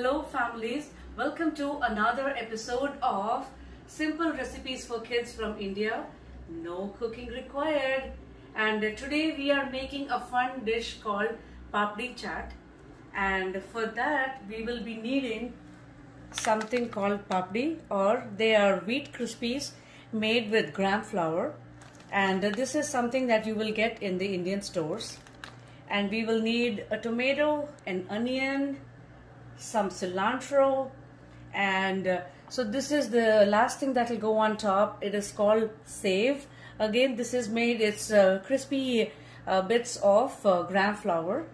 Hello families, welcome to another episode of Simple Recipes for Kids from India. No cooking required. And today we are making a fun dish called Paapdi Chat. And for that we will be needing something called Paapdi, or they are wheat crispies made with gram flour. And this is something that you will get in the Indian stores. And we will need a tomato, an onion, some cilantro, and so this is the last thing that will go on top. It is called save. Again, this is made, it's crispy bits of gram flour.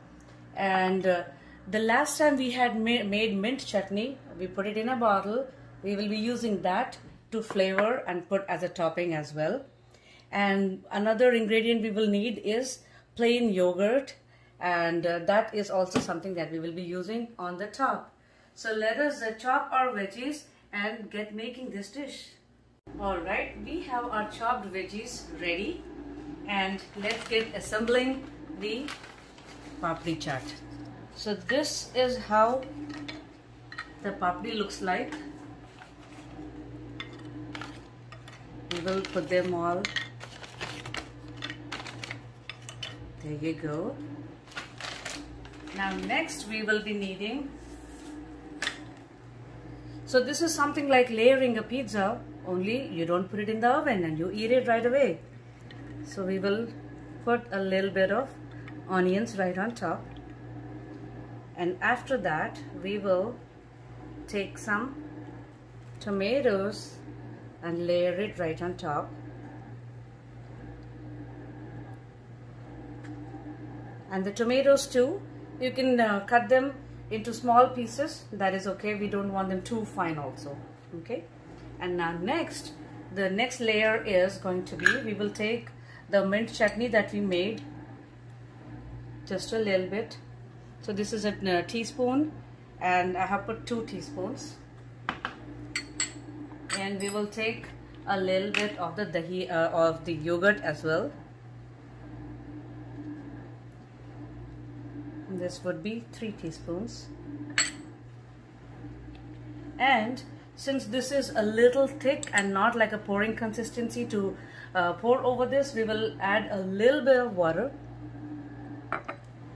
And the last time we had made mint chutney, we put it in a bottle. We will be using that to flavor and put as a topping as well. And another ingredient we will need is plain yogurt, and that is also something that we will be using on the top. So let us chop our veggies and get making this dish. Alright, we have our chopped veggies ready, and let's get assembling the Paapdi Chat. So this is how the Paapdi looks like. We will put them all. There you go. Now next we will be needing, so this is something like layering a pizza, only you don't put it in the oven and you eat it right away. So we will put a little bit of onions right on top, and after that we will take some tomatoes and layer it right on top. And the tomatoes too, you can cut them into small pieces, that is okay. We don't want them too fine also, okay. And now next, the next layer is going to be, we will take the mint chutney that we made, just a little bit. So this is a teaspoon, and I have put 2 teaspoons. And we will take a little bit of the dahi, of the yogurt as well. This would be 3 teaspoons. And since this is a little thick and not like a pouring consistency to pour over this, we will add a little bit of water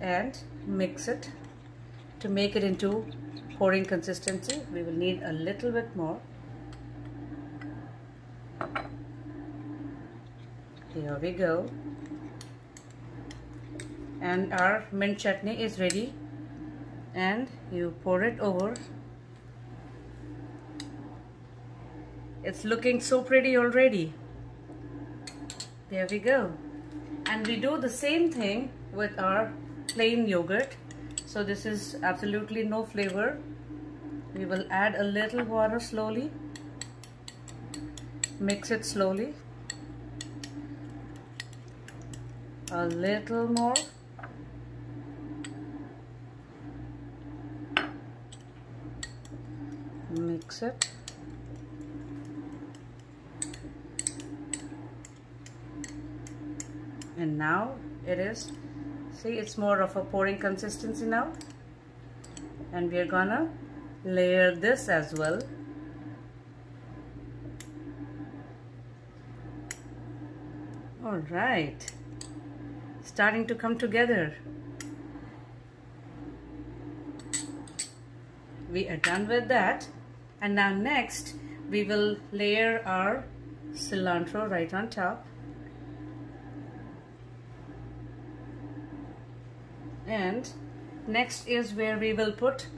and mix it to make it into pouring consistency. We will need a little bit more. Here we go. And our mint chutney is ready, and you pour it over. It's looking so pretty already. There we go. And we do the same thing with our plain yogurt. So this is absolutely no flavor. We will add a little water slowly, mix it slowly, a little more, mix it, and now it is, see, it's more of a pouring consistency now. And we are gonna layer this as well. All right, starting to come together. We are done with that. And now next we will layer our cilantro right on top. And next is where we will put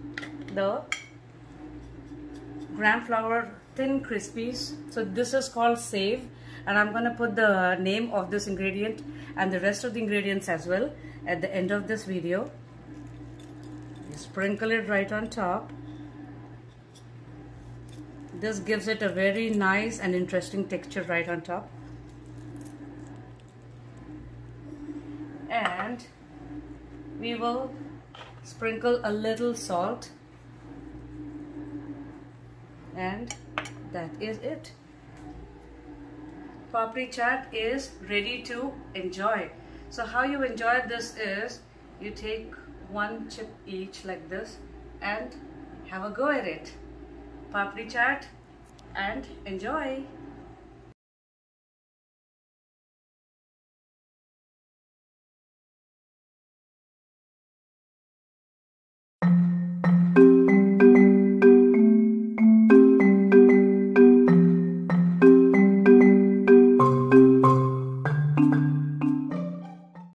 the gram flour thin crispies. So this is called save, and I'm going to put the name of this ingredient and the rest of the ingredients as well at the end of this video. You sprinkle it right on top. This gives it a very nice and interesting texture right on top. And we will sprinkle a little salt, and that is it. Paapdi Chat is ready to enjoy. So how you enjoy this is, you take one chip each like this and have a go at it. Paapdi Chat and enjoy.